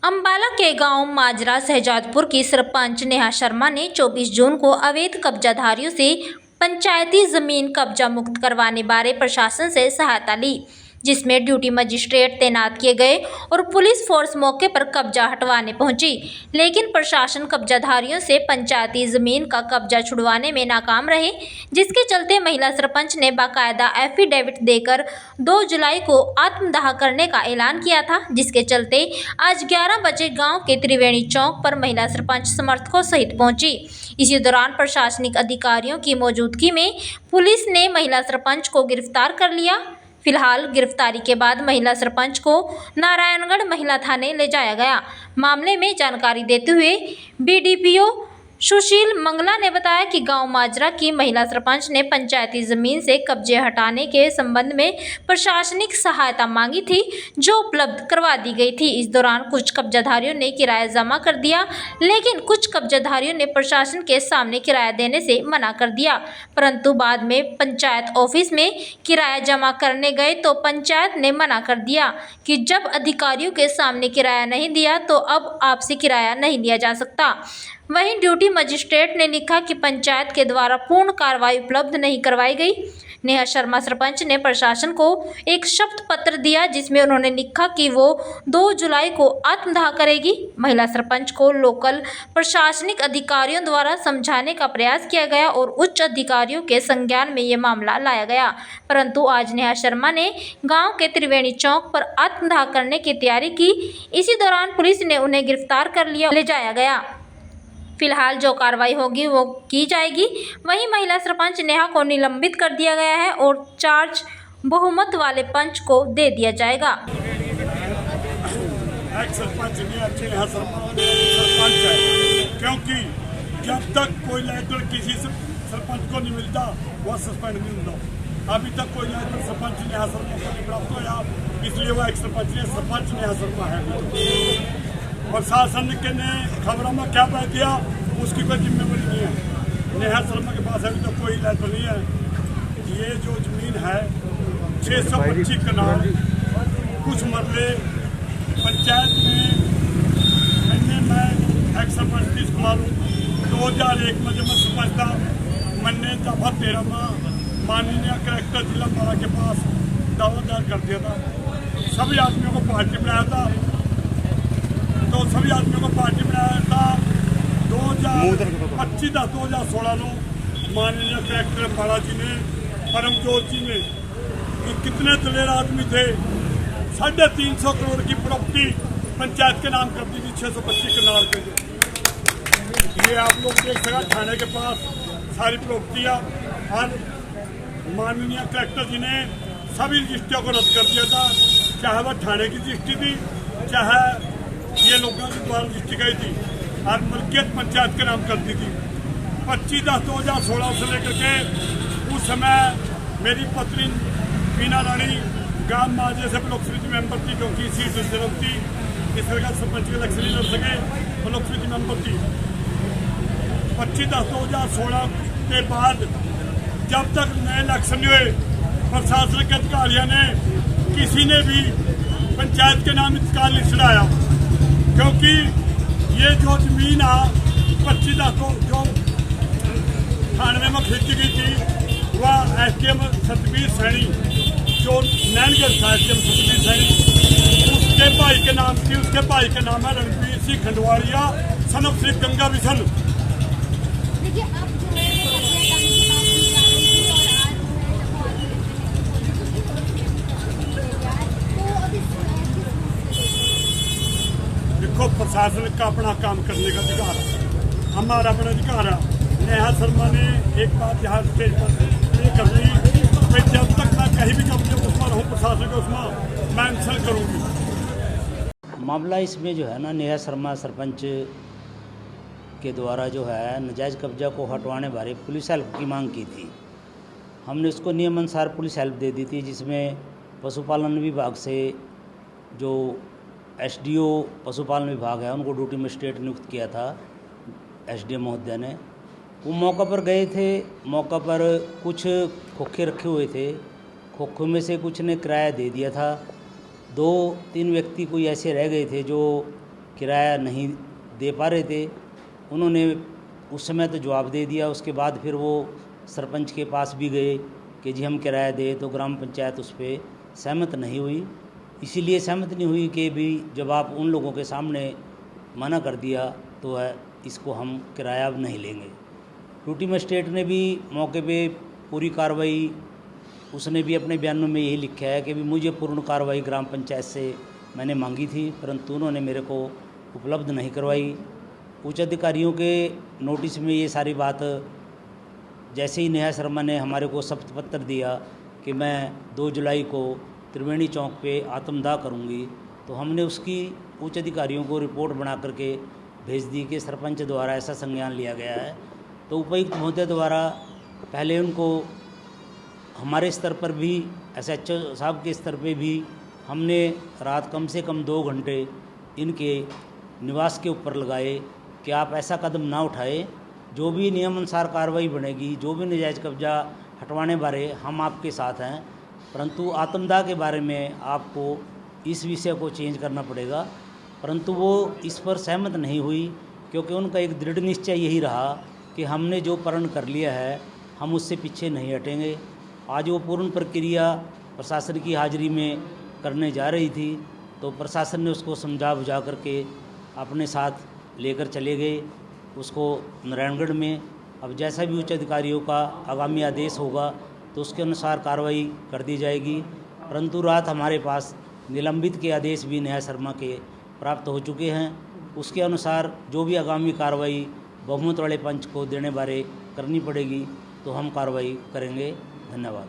अंबाला के गांव माजरा शहजादपुर की सरपंच नेहा शर्मा ने 24 जून को अवैध कब्जाधारियों से पंचायती जमीन कब्जा मुक्त करवाने बारे प्रशासन से सहायता ली, जिसमें ड्यूटी मजिस्ट्रेट तैनात किए गए और पुलिस फोर्स मौके पर कब्जा हटवाने पहुंची। लेकिन प्रशासन कब्जाधारियों से पंचायती जमीन का कब्जा छुड़वाने में नाकाम रहे, जिसके चलते महिला सरपंच ने बाकायदा एफिडेविट देकर 2 जुलाई को आत्मदाह करने का ऐलान किया था, जिसके चलते आज 11 बजे गांव के त्रिवेणी चौक पर महिला सरपंच समर्थकों सहित पहुंची। इसी दौरान प्रशासनिक अधिकारियों की मौजूदगी में पुलिस ने महिला सरपंच को गिरफ्तार कर लिया। फिलहाल गिरफ्तारी के बाद महिला सरपंच को नारायणगढ़ महिला थाने ले जाया गया। मामले में जानकारी देते हुए बीडीपीओ सुशील मंगला ने बताया कि गांव माजरा की महिला सरपंच ने पंचायती जमीन से कब्जे हटाने के संबंध में प्रशासनिक सहायता मांगी थी, जो उपलब्ध करवा दी गई थी। इस दौरान कुछ कब्जाधारियों ने किराया जमा कर दिया, लेकिन कुछ कब्जाधारियों ने प्रशासन के सामने किराया देने से मना कर दिया, परंतु बाद में पंचायत ऑफिस में किराया जमा करने गए तो पंचायत ने मना कर दिया कि जब अधिकारियों के सामने किराया नहीं दिया तो अब आपसे किराया नहीं लिया जा सकता। वहीं ड्यूटी मजिस्ट्रेट ने लिखा कि पंचायत के द्वारा पूर्ण कार्रवाई उपलब्ध नहीं करवाई गई। नेहा शर्मा सरपंच ने प्रशासन को एक शपथ पत्र दिया, जिसमें उन्होंने लिखा कि वो 2 जुलाई को आत्मदाह करेगी। महिला सरपंच को लोकल प्रशासनिक अधिकारियों द्वारा समझाने का प्रयास किया गया और उच्च अधिकारियों के संज्ञान में ये मामला लाया गया, परंतु आज नेहा शर्मा ने गांव के त्रिवेणी चौक पर आत्मदाह करने की तैयारी की। इसी दौरान पुलिस ने उन्हें गिरफ्तार कर लिया, ले जाया गया। फिलहाल जो कार्रवाई होगी वो की जाएगी। वहीं महिला सरपंच नेहा को निलंबित कर दिया गया है और चार्ज बहुमत वाले पंच को दे दिया जाएगा। सरपंच है, क्योंकि जब तक कोई लेटर किसी सरपंच को नहीं मिलता वह सस्पेंड नहीं होता। अभी तक कोई लेटर सरपंच नेहा शर्मा को नहीं प्राप्त होया, इसलिए वह एक सरपंच नेहा शर्मा है। और शासन के ने खबरों में क्या बह दिया उसकी कोई जिम्मेवारी नहीं है। नेहा शर्मा के पास अभी तक कोई लेटर नहीं है। ये जो जमीन है 625 कनाल कुछ मरले पंचायत में मैं एक सरपंच की मालूम 2001 में जब मैं सरपंच था, मैंने दफा 13 में माननीय कलेक्टर जिला अंबाला के पास दावा दायर कर दिया था। सभी आदमियों को पार्टी बनाया था, तो सभी आदमियों को पार्टी बनाया था। 2025-2016 में माननीय कलेक्टर अंबाला जी ने परमजोत जी ने कि कितने दलेर आदमी थे 350 करोड़ की प्रॉपर्टी पंचायत के नाम कर दी थी 625 कनाल के। ये आप लोग देख सका थाने के पास सारी प्रॉपर्टियाँ और माननीय कलेक्टर जी ने सभी रजिस्ट्रियों को रद्द कर दिया था, चाहे वह थाने की रजिस्ट्री थी चाहे ये लोगों के द्वारा रजिस्ट्री गई थी, और मलकियत पंचायत के नाम कर दी थी। 25/10/2016 से लेकर के उस समय मेरी पत्नी मीना रानी गांव माजरे से ब्लॉक समिति मेंबर थी, क्योंकि सीट रिजर्व थी, इस तरह सरपंच के इलेक्शन नहीं लड़ सके, ब्लॉक समिति मेंबर थी। 25/10/2016 के बाद जब तक नए इलेक्शन नहीं हुए, प्रशासनिक अधिकारियों ने किसी ने भी पंचायत के नाम इंतकाल नहीं चढ़ाया, क्योंकि ये जो जमीन आ 25 को जो थाने में खरीदी गई थी वह एसडीएम सतबीर सैनी जो नैनगढ़ था, एसडीएम सतबीर सैनी उसके भाई के नाम थी। उसके भाई के नाम है रणवीर सिंह खंडवाड़िया सन ऑफ श्री गंगा विशन। देखो, प्रशासन का अपना काम करने का अधिकार है, हमारा अपना अधिकार है। नेहा शर्मा ने एक बात यहाँ स्टेज पर ये कर ली कि जब तक मैं कहीं भी जब उसमें रहूँ प्रशासन के उसमें मैं इंसल्ट करूँगी। मामला इसमें जो है ना, नेहा शर्मा सरपंच के द्वारा जो है नाजायज़ कब्जा को हटवाने बारे पुलिस हेल्प की मांग की थी। हमने उसको नियमानुसार पुलिस हेल्प दे दी थी, जिसमें पशुपालन विभाग से जो एसडीओ पशुपालन विभाग है उनको ड्यूटी मजिस्ट्रेट नियुक्त किया था एसडीएम महोदय ने। वो मौका पर गए थे, मौका पर कुछ खोखे रखे हुए थे, खोखों में से कुछ ने किराया दे दिया था। 2-3 व्यक्ति कोई ऐसे रह गए थे जो किराया नहीं दे पा रहे थे। उन्होंने उस समय तो जवाब दे दिया, उसके बाद फिर वो सरपंच के पास भी गए कि जी हम किराया दें, तो ग्राम पंचायत उस पर सहमत नहीं हुई। इसीलिए सहमत नहीं हुई कि भी जब आप उन लोगों के सामने मना कर दिया तो है इसको हम किराया अब नहीं लेंगे। ड्यूटी मजिस्ट्रेट ने भी मौके पे पूरी कार्रवाई, उसने भी अपने बयानों में यही लिखा है कि भी मुझे पूर्ण कार्रवाई ग्राम पंचायत से मैंने मांगी थी, परंतु उन्होंने मेरे को उपलब्ध नहीं करवाई। उच्च अधिकारियों के नोटिस में ये सारी बात, जैसे ही नेहा शर्मा ने हमारे को शपथ पत्र दिया कि मैं 2 जुलाई को त्रिवेणी चौक पे आत्मदाह करूंगी, तो हमने उसकी उच्च अधिकारियों को रिपोर्ट बना करके भेज दी कि सरपंच द्वारा ऐसा संज्ञान लिया गया है। तो उपायुक्त महोदय द्वारा पहले उनको हमारे स्तर पर भी, SHO साहब के स्तर पे भी हमने रात कम से कम 2 घंटे इनके निवास के ऊपर लगाए कि आप ऐसा कदम ना उठाए, जो भी नियमानुसार कार्रवाई बनेगी, जो भी नजायज़ कब्जा हटवाने बारे हम आपके साथ हैं, परंतु आत्मदाह के बारे में आपको इस विषय को चेंज करना पड़ेगा। परंतु वो इस पर सहमत नहीं हुई, क्योंकि उनका एक दृढ़ निश्चय यही रहा कि हमने जो प्रण कर लिया है हम उससे पीछे नहीं हटेंगे। आज वो पूर्ण प्रक्रिया प्रशासन की हाजिरी में करने जा रही थी, तो प्रशासन ने उसको समझा बुझा करके अपने साथ लेकर चले गए उसको नारायणगढ़ में। अब जैसा भी उच्च अधिकारियों का आगामी आदेश होगा तो उसके अनुसार कार्रवाई कर दी जाएगी। परंतु रात हमारे पास निलंबित के आदेश भी नेहा शर्मा के प्राप्त हो चुके हैं। उसके अनुसार जो भी आगामी कार्रवाई बहुमत वाले पंच को देने बारे करनी पड़ेगी तो हम कार्रवाई करेंगे। धन्यवाद।